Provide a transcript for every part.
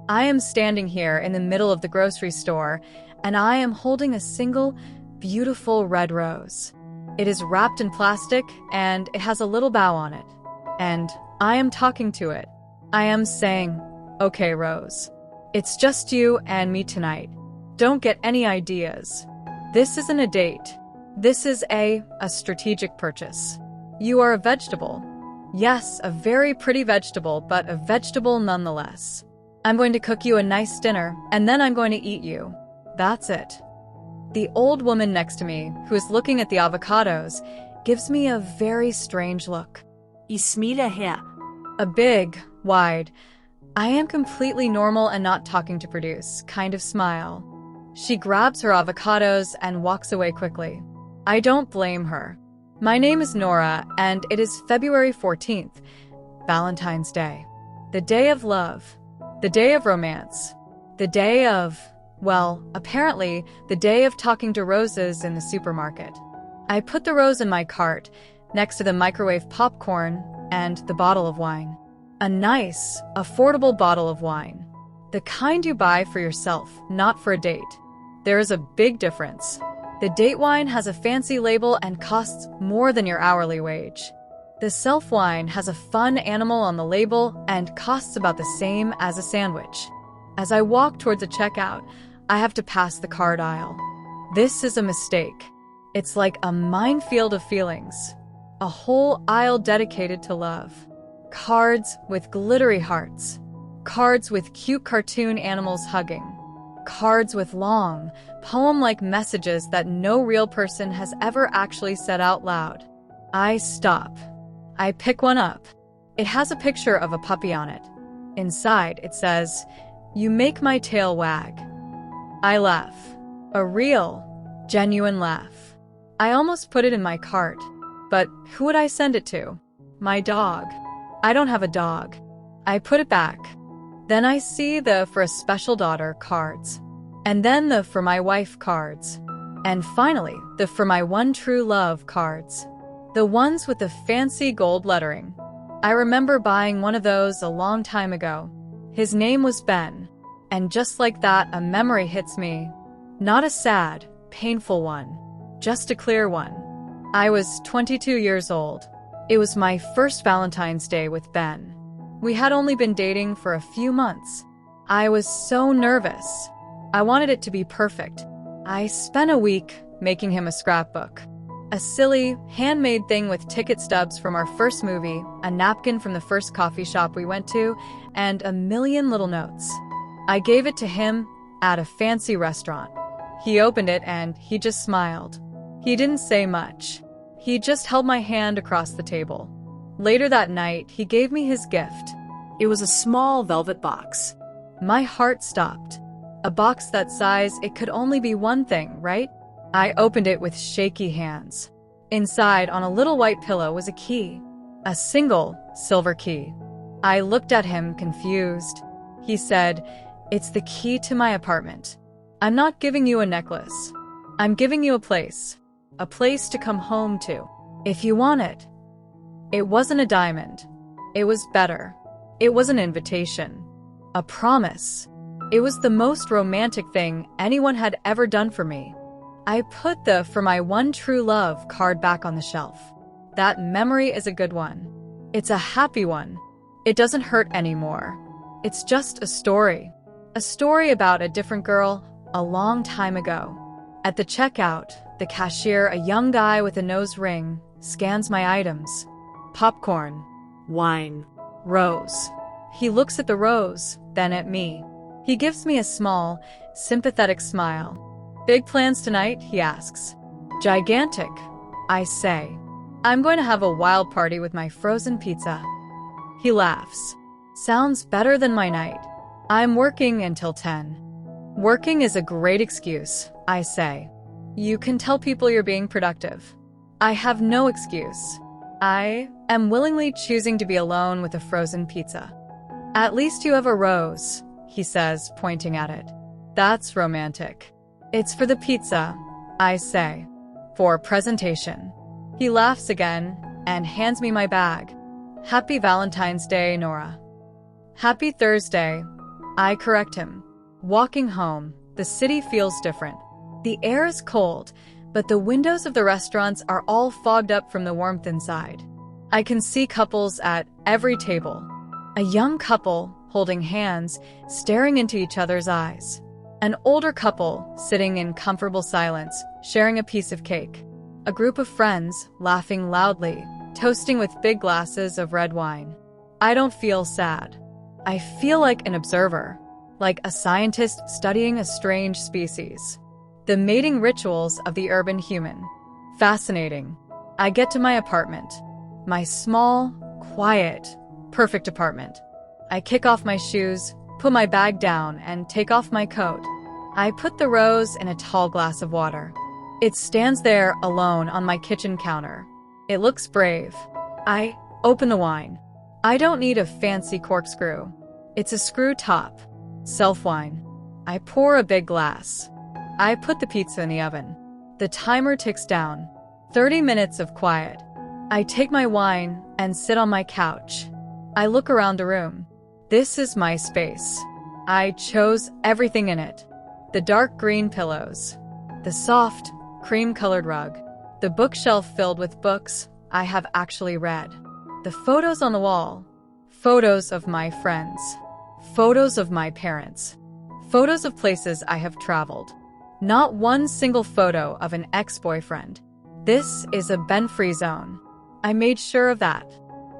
I am standing here in the middle of the grocery store, and I am holding a single, beautiful red rose. It is wrapped in plastic, and it has a little bow on it. And I am talking to it. I am saying, "Okay, Rose. It's just you and me tonight. Don't get any ideas. This isn't a date. This is a strategic purchase. You are a vegetable. Yes, a very pretty vegetable, but a vegetable nonetheless. I'm going to cook you a nice dinner, and then I'm going to eat you. That's it." The old woman next to me, who is looking at the avocados, gives me a very strange look. I smiler her. A big, wide, I am completely normal and not talking to produce kind of smile. She grabs her avocados and walks away quickly. I don't blame her. My name is Nora, and it is February 14th, Valentine's Day. The day of love. The day of romance. The day of, well, apparently, the day of talking to roses in the supermarket. I put the rose in my cart, next to the microwave popcorn and the bottle of wine. A nice, affordable bottle of wine. The kind you buy for yourself, not for a date. There is a big difference. The date wine has a fancy label and costs more than your hourly wage. The self wine has a fun animal on the label and costs about the same as a sandwich. As I walk towards a checkout, I have to pass the card aisle. This is a mistake. It's like a minefield of feelings. A whole aisle dedicated to love. Cards with glittery hearts. Cards with cute cartoon animals hugging. Cards with long, poem-like messages that no real person has ever actually said out loud. I stop. I pick one up. It has a picture of a puppy on it. Inside, it says, "You make my tail wag." I laugh. A real, genuine laugh. I almost put it in my cart. But who would I send it to? My dog. I don't have a dog. I put it back. Then I see the "for a special daughter" cards. And then the "for my wife" cards. And finally, the "for my one true love" cards. The ones with the fancy gold lettering. I remember buying one of those a long time ago. His name was Ben. And just like that, a memory hits me. Not a sad, painful one. Just a clear one. I was 22 years old. It was my first Valentine's Day with Ben. We had only been dating for a few months. I was so nervous. I wanted it to be perfect. I spent a week making him a scrapbook. A silly, handmade thing with ticket stubs from our first movie, a napkin from the first coffee shop we went to, and a million little notes. I gave it to him at a fancy restaurant. He opened it and he just smiled. He didn't say much. He just held my hand across the table. Later that night, he gave me his gift. It was a small velvet box. My heart stopped. A box that size, it could only be one thing, right? I opened it with shaky hands. Inside, on a little white pillow, was a key. A single silver key. I looked at him, confused. He said, "It's the key to my apartment. I'm not giving you a necklace. I'm giving you a place. A place to come home to, if you want it." It wasn't a diamond. It was better. It was an invitation. A promise. It was the most romantic thing anyone had ever done for me. I put the "for my one true love" card back on the shelf. That memory is a good one. It's a happy one. It doesn't hurt anymore. It's just a story. A story about a different girl a long time ago. At the checkout, the cashier, a young guy with a nose ring, scans my items. Popcorn. Wine. Rose. He looks at the rose, then at me. He gives me a small, sympathetic smile. "Big plans tonight?" he asks. "Gigantic," I say. "I'm going to have a wild party with my frozen pizza." He laughs. "Sounds better than my night. I'm working until 10. "Working is a great excuse," I say. "You can tell people you're being productive." I have no excuse. I am willingly choosing to be alone with a frozen pizza. "At least you have a rose," he says, pointing at it. "That's romantic." "It's for the pizza," I say. "For presentation." He laughs again and hands me my bag. "Happy Valentine's Day, Nora." "Happy Thursday," I correct him. Walking home, the city feels different. The air is cold, but the windows of the restaurants are all fogged up from the warmth inside. I can see couples at every table. A young couple, holding hands, staring into each other's eyes. An older couple, sitting in comfortable silence, sharing a piece of cake. A group of friends, laughing loudly, toasting with big glasses of red wine. I don't feel sad. I feel like an observer, like a scientist studying a strange species. The mating rituals of the urban human. Fascinating. I get to my apartment. My small, quiet, perfect apartment. I kick off my shoes, put my bag down, and take off my coat. I put the rose in a tall glass of water. It stands there alone on my kitchen counter. It looks brave. I open the wine. I don't need a fancy corkscrew. It's a screw top. Self-wine. I pour a big glass. I put the pizza in the oven. The timer ticks down. 30 minutes of quiet. I take my wine and sit on my couch. I look around the room. This is my space. I chose everything in it. The dark green pillows. The soft, cream-colored rug. The bookshelf filled with books I have actually read. The photos on the wall. Photos of my friends. Photos of my parents. Photos of places I have traveled. Not one single photo of an ex-boyfriend. This is a Ben-free zone. I made sure of that.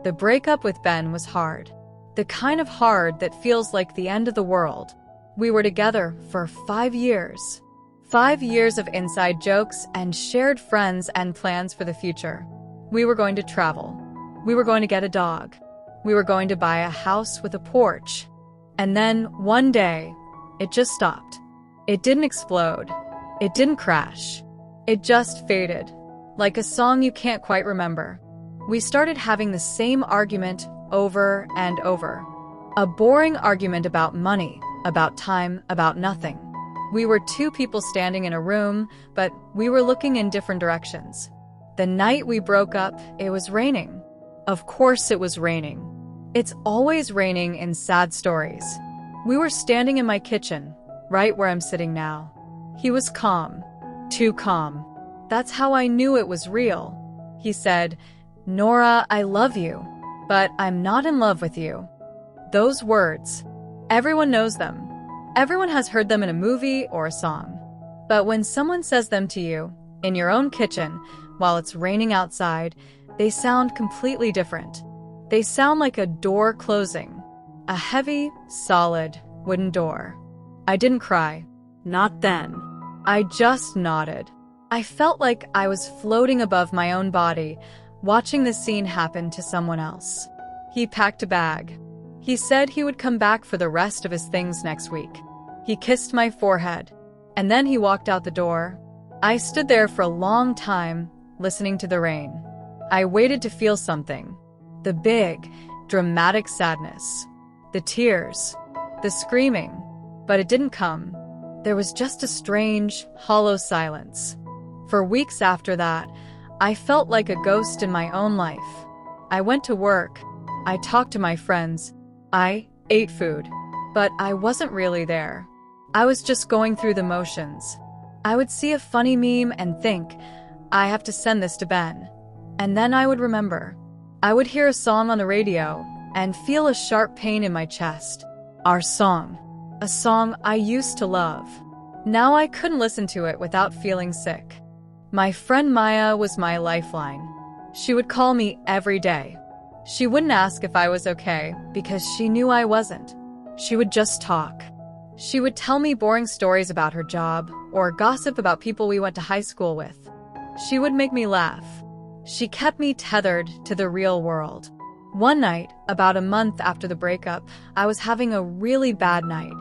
The breakup with Ben was hard. The kind of hard that feels like the end of the world. We were together for 5 years. 5 years of inside jokes and shared friends and plans for the future. We were going to travel. We were going to get a dog. We were going to buy a house with a porch. And then, one day, it just stopped. It didn't explode. It didn't crash. It just faded. Like a song you can't quite remember. We started having the same argument over and over. A boring argument about money, about time, about nothing. We were two people standing in a room, but we were looking in different directions. The night we broke up, it was raining. Of course it was raining. It's always raining in sad stories. We were standing in my kitchen, right where I'm sitting now. He was calm. Too calm. That's how I knew it was real. He said, "Nora, I love you, but I'm not in love with you." Those words. Everyone knows them. Everyone has heard them in a movie or a song. But when someone says them to you, in your own kitchen, while it's raining outside, they sound completely different. They sound like a door closing. A heavy, solid, wooden door. I didn't cry. Not then. I just nodded. I felt like I was floating above my own body, watching the scene happen to someone else. He packed a bag. He said he would come back for the rest of his things next week. He kissed my forehead, and then he walked out the door. I stood there for a long time, listening to the rain. I waited to feel something. The big, dramatic sadness. The tears. The screaming. But it didn't come. There was just a strange, hollow silence. For weeks after that, I felt like a ghost in my own life. I went to work. I talked to my friends. I ate food. But I wasn't really there. I was just going through the motions. I would see a funny meme and think, I have to send this to Ben. And then I would remember. I would hear a song on the radio and feel a sharp pain in my chest. Our song. A song I used to love. Now I couldn't listen to it without feeling sick. My friend Maya was my lifeline. She would call me every day. She wouldn't ask if I was okay because she knew I wasn't. She would just talk. She would tell me boring stories about her job or gossip about people we went to high school with. She would make me laugh. She kept me tethered to the real world. One night, about a month after the breakup, I was having a really bad night.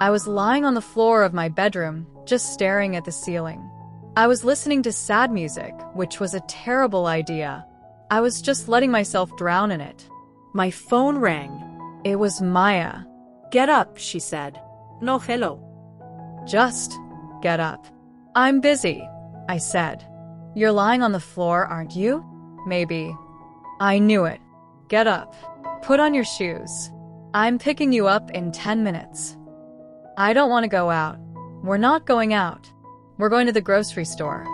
I was lying on the floor of my bedroom, just staring at the ceiling. I was listening to sad music, which was a terrible idea. I was just letting myself drown in it. My phone rang. It was Maya. "Get up," she said. "No, hello." Just get up. "I'm busy," I said. "You're lying on the floor, aren't you?" "Maybe." I knew it. "Get up. Put on your shoes. I'm picking you up in 10 minutes." I don't want to go out. We're not going out. We're going to the grocery store.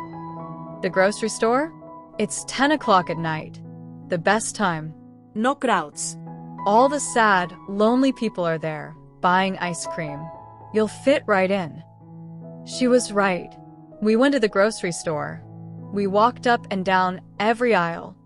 The grocery store? It's 10 o'clock at night. The best time. No crowds. All the sad, lonely people are there, buying ice cream. You'll fit right in. She was right. We went to the grocery store. We walked up and down every aisle.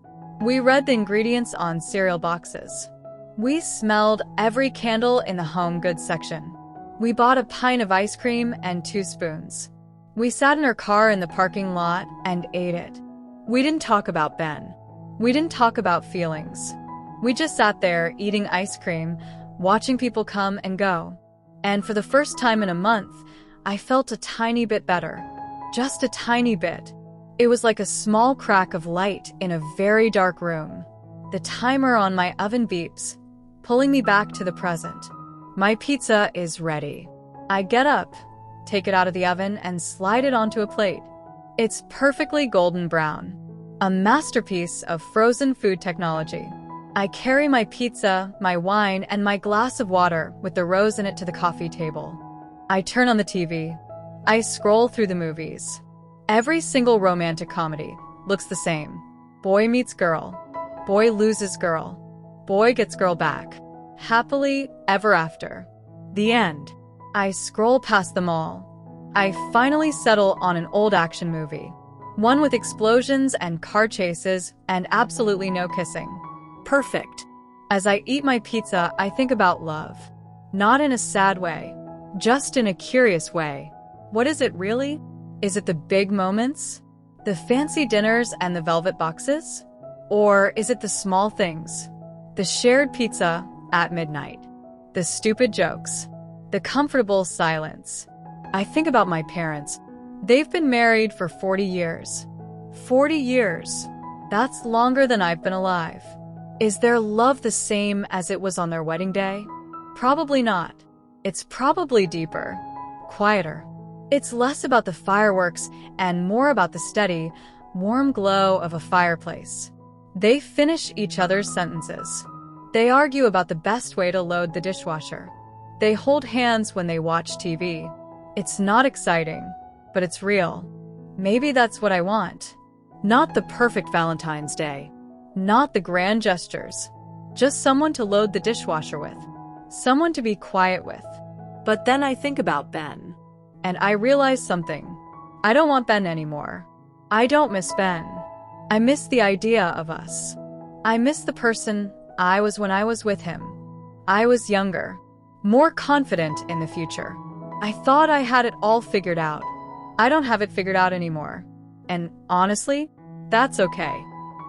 We read the ingredients on cereal boxes. We smelled every candle in the home goods section. We bought a pint of ice cream and 2 spoons. We sat in her car in the parking lot and ate it. We didn't talk about Ben. We didn't talk about feelings. We just sat there eating ice cream, watching people come and go. And for the first time in a month, I felt a tiny bit better. Just a tiny bit. It was like a small crack of light in a very dark room. The timer on my oven beeps, pulling me back to the present. My pizza is ready. I get up, take it out of the oven, and slide it onto a plate. It's perfectly golden brown. A masterpiece of frozen food technology. I carry my pizza, my wine, and my glass of water with the rose in it to the coffee table. I turn on the TV. I scroll through the movies. Every single romantic comedy looks the same. Boy meets girl. Boy loses girl. Boy gets girl back. Happily ever after. The end. I scroll past them all. I finally settle on an old action movie. One with explosions and car chases and absolutely no kissing. Perfect. As I eat my pizza, I think about love. Not in a sad way, just in a curious way. What is it really? Is it the big moments? The fancy dinners and the velvet boxes? Or is it the small things? The shared pizza at midnight. The stupid jokes. The comfortable silence. I think about my parents. They've been married for 40 years. 40 years. That's longer than I've been alive. Is their love the same as it was on their wedding day? Probably not. It's probably deeper, quieter. It's less about the fireworks and more about the steady, warm glow of a fireplace. They finish each other's sentences. They argue about the best way to load the dishwasher. They hold hands when they watch TV. It's not exciting, but it's real. Maybe that's what I want. Not the perfect Valentine's Day. Not the grand gestures. Just someone to load the dishwasher with. Someone to be quiet with. But then I think about Ben. And I realize something. I don't want Ben anymore. I don't miss Ben. I miss the idea of us. I miss the person I was when I was with him. I was younger, more confident in the future. I thought I had it all figured out. I don't have it figured out anymore. And honestly, that's okay.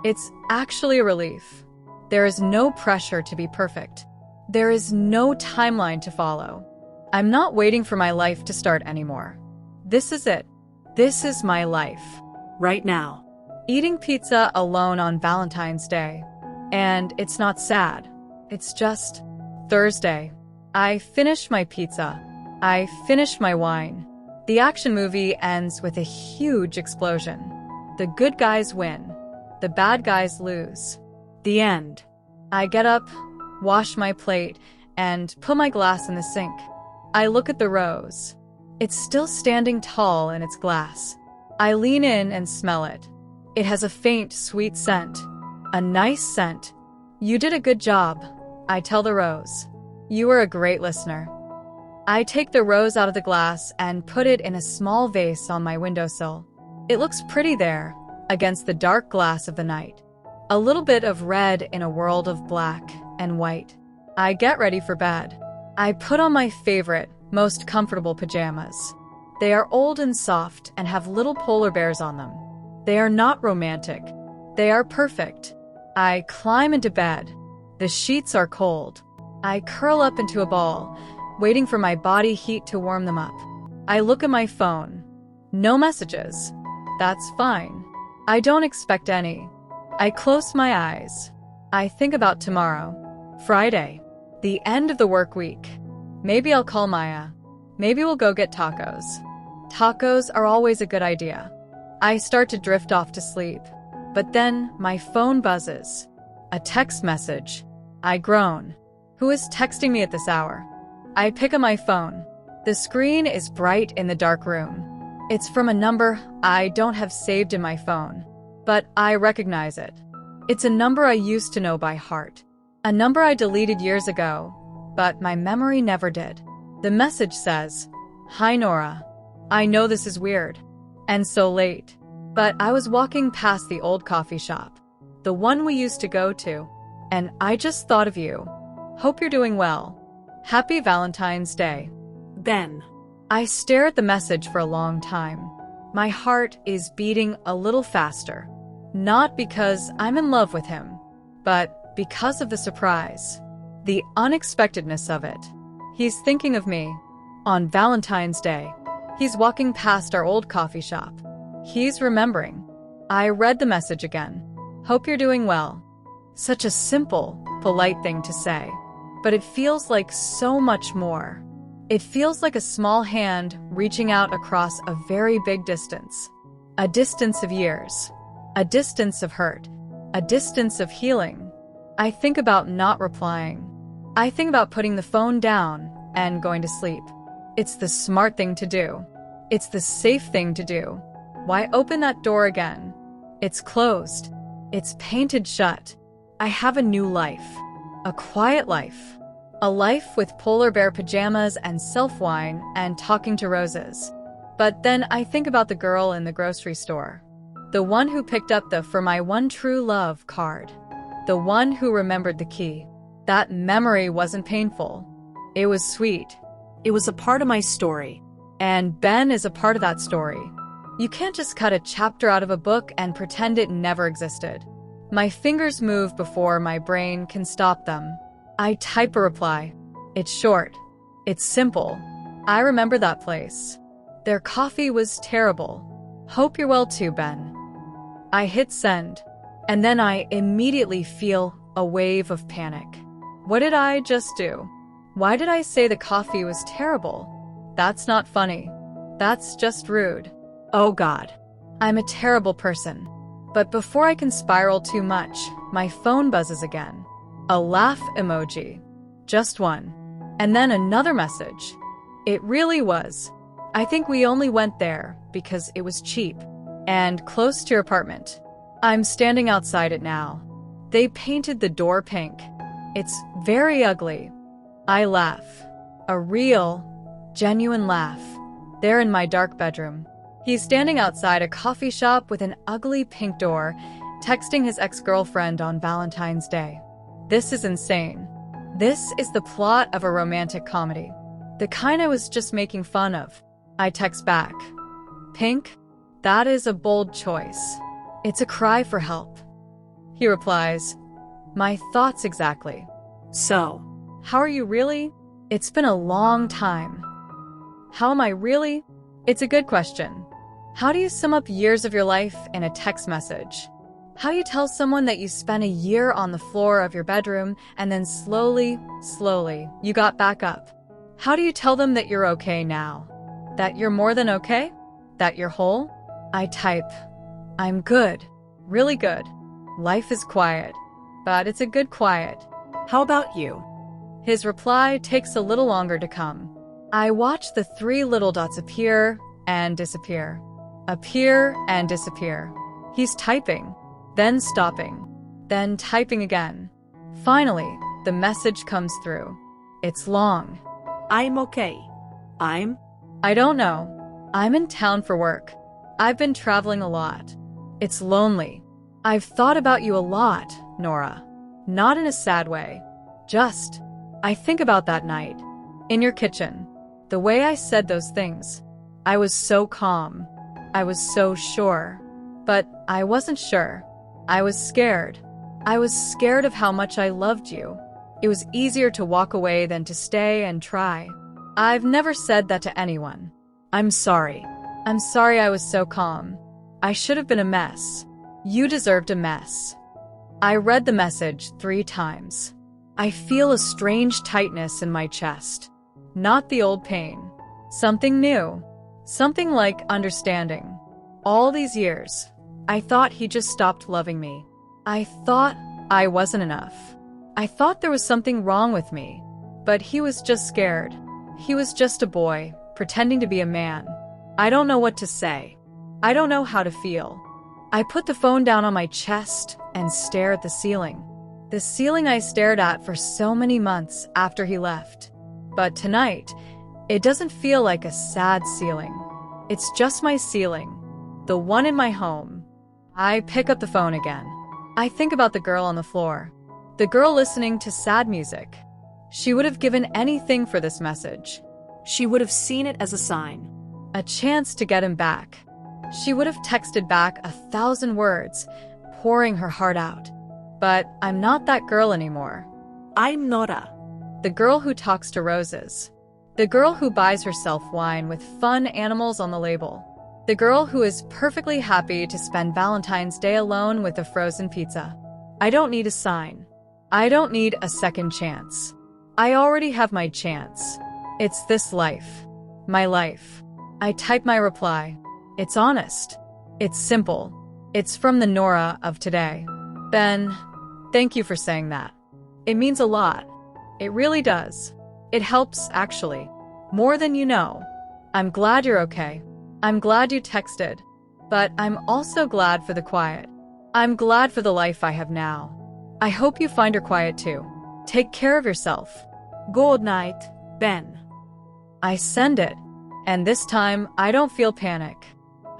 It's actually a relief. There is no pressure to be perfect. There is no timeline to follow. I'm not waiting for my life to start anymore. This is it. This is my life. Right now. Eating pizza alone on Valentine's Day. And it's not sad. It's just Thursday. I finish my pizza. I finish my wine. The action movie ends with a huge explosion. The good guys win. The bad guys lose. The end. I get up, wash my plate, and put my glass in the sink. I look at the rose. It's still standing tall in its glass. I lean in and smell it. It has a faint, sweet scent. A nice scent. You did a good job, I tell the rose. You were a great listener. I take the rose out of the glass and put it in a small vase on my windowsill. It looks pretty there, against the dark glass of the night. A little bit of red in a world of black and white. I get ready for bed. I put on my favorite, most comfortable pajamas. They are old and soft and have little polar bears on them. They are not romantic. They are perfect. I climb into bed. The sheets are cold. I curl up into a ball, waiting for my body heat to warm them up. I look at my phone. No messages. That's fine. I don't expect any. I close my eyes. I think about tomorrow. Friday. The end of the work week. Maybe I'll call Maya. Maybe we'll go get tacos. Tacos are always a good idea. I start to drift off to sleep. But then my phone buzzes. A text message. I groan. Who is texting me at this hour? I pick up my phone. The screen is bright in the dark room. It's from a number I don't have saved in my phone, but I recognize it. It's a number I used to know by heart. A number I deleted years ago, but my memory never did. The message says, "Hi Nora. I know this is weird and so late, but I was walking past the old coffee shop, the one we used to go to, and I just thought of you. Hope you're doing well. Happy Valentine's Day." Ben. I stare at the message for a long time. My heart is beating a little faster. Not because I'm in love with him, but because of the surprise. The unexpectedness of it. He's thinking of me. On Valentine's Day. He's walking past our old coffee shop. He's remembering. I read the message again. Hope you're doing well. Such a simple, polite thing to say. But it feels like so much more. It feels like a small hand reaching out across a very big distance. A distance of years. A distance of hurt. A distance of healing. I think about not replying. I think about putting the phone down and going to sleep. It's the smart thing to do. It's the safe thing to do. Why open that door again? It's closed. It's painted shut. I have a new life. A quiet life. A life with polar bear pajamas and self-wine and talking to roses. But then I think about the girl in the grocery store. The one who picked up the "For My One True Love" card. The one who remembered the key. That memory wasn't painful. It was sweet. It was a part of my story. And Ben is a part of that story. You can't just cut a chapter out of a book and pretend it never existed. My fingers move before my brain can stop them. I type a reply. It's short. It's simple. I remember that place. Their coffee was terrible. Hope you're well too, Ben. I hit send. And then I immediately feel a wave of panic. What did I just do? Why did I say the coffee was terrible? That's not funny. That's just rude. Oh God. I'm a terrible person. But before I can spiral too much, my phone buzzes again. A laugh emoji. Just one. And then another message. It really was. I think we only went there because it was cheap and close to your apartment. I'm standing outside it now. They painted the door pink. It's very ugly. I laugh. A real, genuine laugh. There in my dark bedroom. He's standing outside a coffee shop with an ugly pink door, texting his ex-girlfriend on Valentine's Day. This is insane. This is the plot of a romantic comedy. The kind I was just making fun of. I text back. Pink? That is a bold choice. It's a cry for help. He replies, my thoughts exactly. So, how are you really? It's been a long time. How am I really? It's a good question. How do you sum up years of your life in a text message? How do you tell someone that you spent a year on the floor of your bedroom and then slowly, you got back up? How do you tell them that you're okay now? That you're more than okay? That you're whole? I type, I'm good. Really good. Life is quiet. But it's a good quiet. How about you? His reply takes a little longer to come. I watch the 3 little dots appear and disappear. Appear and disappear. He's typing. Then stopping, then typing again. Finally, the message comes through. It's long. I'm okay. I don't know. I'm in town for work. I've been traveling a lot. It's lonely. I've thought about you a lot, Nora. Not in a sad way. Just, I think about that night. In your kitchen. The way I said those things. I was so calm. I was so sure. But I wasn't sure. I was scared. I was scared of how much I loved you. It was easier to walk away than to stay and try. I've never said that to anyone. I'm sorry. I'm sorry I was so calm. I should have been a mess. You deserved a mess. I read the message 3 times. I feel a strange tightness in my chest. Not the old pain. Something new. Something like understanding. All these years, I thought he just stopped loving me. I thought I wasn't enough. I thought there was something wrong with me. But he was just scared. He was just a boy, pretending to be a man. I don't know what to say. I don't know how to feel. I put the phone down on my chest and stare at the ceiling. The ceiling I stared at for so many months after he left. But tonight, it doesn't feel like a sad ceiling. It's just my ceiling, the one in my home. I pick up the phone again. I think about the girl on the floor. The girl listening to sad music. She would have given anything for this message. She would have seen it as a sign. A chance to get him back. She would have texted back 1,000 words, pouring her heart out. But I'm not that girl anymore. I'm Nora. The girl who talks to roses. The girl who buys herself wine with fun animals on the label. The girl who is perfectly happy to spend Valentine's Day alone with a frozen pizza. I don't need a sign. I don't need a second chance. I already have my chance. It's this life. My life. I type my reply. It's honest. It's simple. It's from the Nora of today. Ben, thank you for saying that. It means a lot. It really does. It helps, actually. More than you know. I'm glad you're okay. I'm glad you texted. But I'm also glad for the quiet. I'm glad for the life I have now. I hope you find her quiet too. Take care of yourself. Good night, Ben. I send it. And this time, I don't feel panic.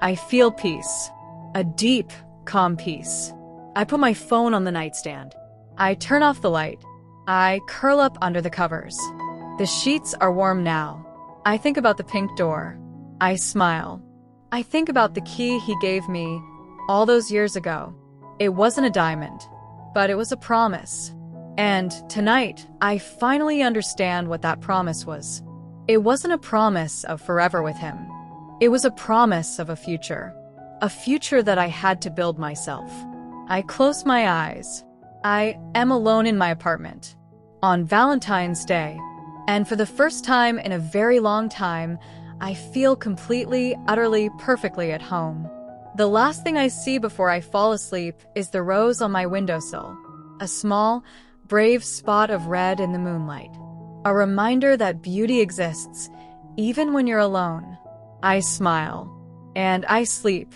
I feel peace. A deep, calm peace. I put my phone on the nightstand. I turn off the light. I curl up under the covers. The sheets are warm now. I think about the pink door. I smile. I think about the key he gave me all those years ago. It wasn't a diamond, but it was a promise. And tonight, I finally understand what that promise was. It wasn't a promise of forever with him. It was a promise of a future that I had to build myself. I close my eyes. I am alone in my apartment on Valentine's Day, and for the first time in a very long time, I feel completely, utterly, perfectly at home. The last thing I see before I fall asleep is the rose on my windowsill, a small, brave spot of red in the moonlight, a reminder that beauty exists even when you're alone. I smile, and I sleep,